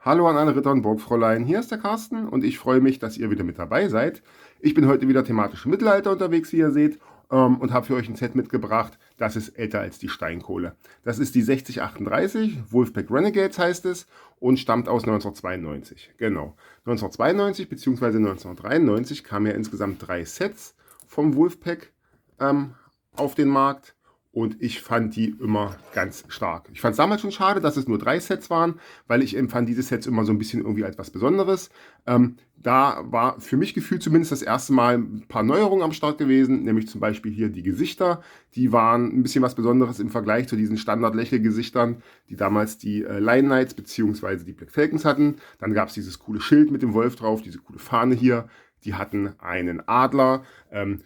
Hallo an alle Ritter und Burgfräulein, hier ist der Carsten und ich freue mich, dass ihr wieder mit dabei seid. Ich bin heute wieder thematisch im Mittelalter unterwegs, wie ihr seht, und habe für euch ein Set mitgebracht, das ist älter als die Steinkohle. Das ist die 6038, Wolfpack Renegades heißt es und stammt aus 1992. Genau, 1992 bzw. 1993 kamen ja insgesamt 3 Sets vom Wolfpack auf den Markt. Und ich fand die immer ganz stark. Ich fand es damals schon schade, dass es nur 3 Sets waren, weil ich empfand diese Sets immer so ein bisschen irgendwie als was Besonderes. Da war für mich gefühlt zumindest das erste Mal ein paar Neuerungen am Start gewesen, nämlich zum Beispiel hier die Gesichter. Die waren ein bisschen was Besonderes im Vergleich zu diesen Standard-Lächelgesichtern, die damals die Lion Knights bzw. die Black Falcons hatten. Dann gab es dieses coole Schild mit dem Wolf drauf, diese coole Fahne hier. Die hatten einen Adler.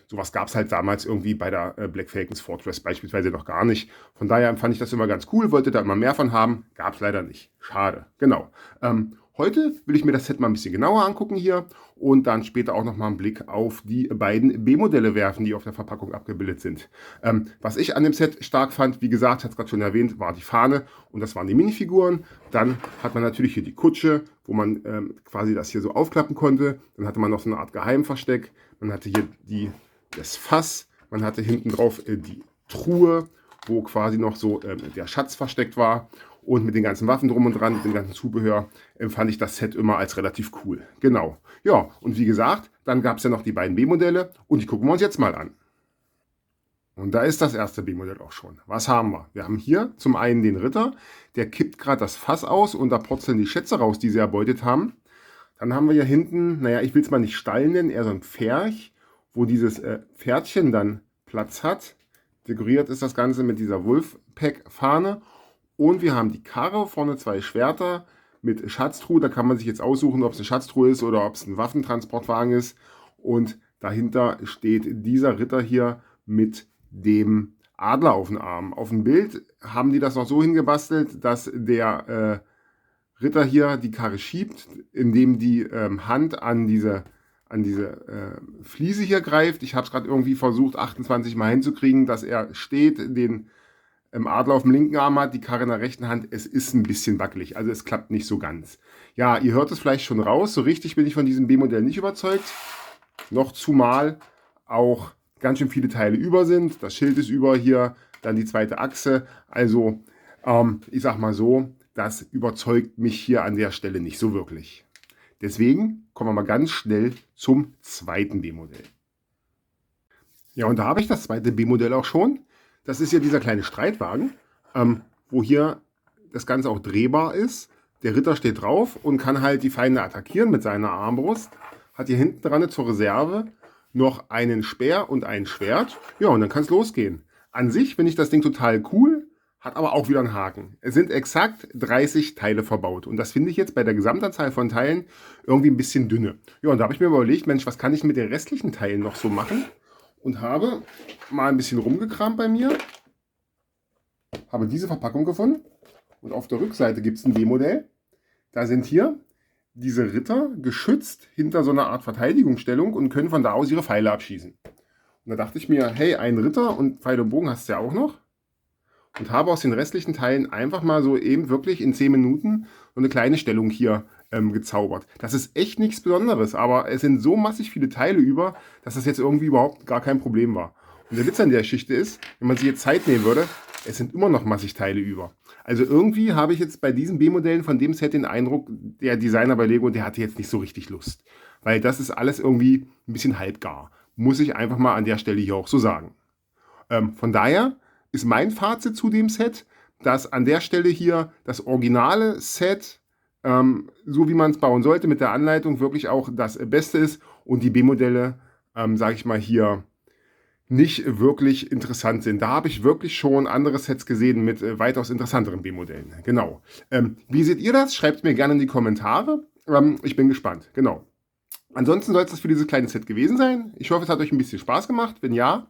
Sowas gab es halt damals irgendwie bei der Black Falcons Fortress beispielsweise noch gar nicht. Von daher fand ich das immer ganz cool, wollte da immer mehr von haben. Gab es leider nicht. Schade. Genau. Heute will ich mir das Set mal ein bisschen genauer angucken hier und dann später auch nochmal einen Blick auf die beiden B-Modelle werfen, die auf der Verpackung abgebildet sind. Was ich an dem Set stark fand, wie gesagt, hat es gerade schon erwähnt, war die Fahne und das waren die Minifiguren. Dann hat man natürlich hier die Kutsche, wo man quasi das hier so aufklappen konnte. Dann hatte man noch so eine Art Geheimversteck. Man hatte hier das Fass. Man hatte hinten drauf die Truhe, wo quasi noch so der Schatz versteckt war. Und mit den ganzen Waffen drum und dran, mit dem ganzen Zubehör, empfand ich das Set immer als relativ cool. Genau. Ja, und wie gesagt, dann gab es ja noch die beiden B-Modelle und die gucken wir uns jetzt mal an. Und da ist das erste B-Modell auch schon. Was haben wir? Wir haben hier zum einen den Ritter, der kippt gerade das Fass aus und da purzeln die Schätze raus, die sie erbeutet haben. Dann haben wir hier hinten, naja, ich will es mal nicht Stall nennen, eher so ein Pferch, wo dieses Pferdchen dann Platz hat. Dekoriert ist das Ganze mit dieser Wolfpack-Fahne. Und wir haben die Karre, vorne 2 Schwerter mit Schatztruhe. Da kann man sich jetzt aussuchen, ob es eine Schatztruhe ist oder ob es ein Waffentransportwagen ist. Und dahinter steht dieser Ritter hier mit dem Adler auf dem Arm. Auf dem Bild haben die das noch so hingebastelt, dass der Ritter hier die Karre schiebt, indem die Hand an diese Fliese hier greift. Ich habe es gerade irgendwie versucht, 28 Mal hinzukriegen, dass er steht, den Adler auf dem linken Arm hat, die Karre in der rechten Hand. Es ist ein bisschen wackelig, also es klappt nicht so ganz. Ja, ihr hört es vielleicht schon raus, so richtig bin ich von diesem B-Modell nicht überzeugt. Noch zumal auch ganz schön viele Teile über sind. Das Schild ist über hier, dann die zweite Achse. Also, ich sag mal so, das überzeugt mich hier an der Stelle nicht so wirklich. Deswegen kommen wir mal ganz schnell zum zweiten B-Modell. Ja, und da habe ich das zweite B-Modell auch schon. Das ist ja dieser kleine Streitwagen, wo hier das Ganze auch drehbar ist. Der Ritter steht drauf und kann halt die Feinde attackieren mit seiner Armbrust. Hat hier hinten dran zur Reserve noch einen Speer und ein Schwert. Ja, und dann kann es losgehen. An sich finde ich das Ding total cool, hat aber auch wieder einen Haken. Es sind exakt 30 Teile verbaut. Und das finde ich jetzt bei der Gesamtanzahl von Teilen irgendwie ein bisschen dünne. Ja, und da habe ich mir überlegt, Mensch, was kann ich mit den restlichen Teilen noch so machen? Und habe mal ein bisschen rumgekramt bei mir, habe diese Verpackung gefunden und auf der Rückseite gibt es ein B-Modell. Da sind hier diese Ritter geschützt hinter so einer Art Verteidigungsstellung und können von da aus ihre Pfeile abschießen. Und da dachte ich mir, hey, ein Ritter und Pfeil und Bogen hast du ja auch noch. Und habe aus den restlichen Teilen einfach mal so eben wirklich in 10 Minuten so eine kleine Stellung hier gezaubert. Das ist echt nichts Besonderes, aber es sind so massig viele Teile über, dass das jetzt irgendwie überhaupt gar kein Problem war. Und der Witz an der Geschichte ist, wenn man sich jetzt Zeit nehmen würde, es sind immer noch massig Teile über. Also irgendwie habe ich jetzt bei diesen B-Modellen von dem Set den Eindruck, der Designer bei Lego, der hatte jetzt nicht so richtig Lust. Weil das ist alles irgendwie ein bisschen halbgar. Muss ich einfach mal an der Stelle hier auch so sagen. Von daher ist mein Fazit zu dem Set, dass an der Stelle hier das originale Set, so wie man es bauen sollte, mit der Anleitung wirklich auch das Beste ist und die B-Modelle, sage ich mal hier, nicht wirklich interessant sind. Da habe ich wirklich schon andere Sets gesehen mit weitaus interessanteren B-Modellen. Genau. Wie seht ihr das? Schreibt mir gerne in die Kommentare. Ich bin gespannt. Genau. Ansonsten soll es das für dieses kleine Set gewesen sein. Ich hoffe, es hat euch ein bisschen Spaß gemacht. Wenn ja,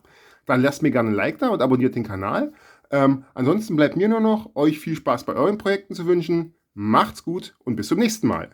dann lasst mir gerne ein Like da und abonniert den Kanal. Ansonsten bleibt mir nur noch, euch viel Spaß bei euren Projekten zu wünschen. Macht's gut und bis zum nächsten Mal.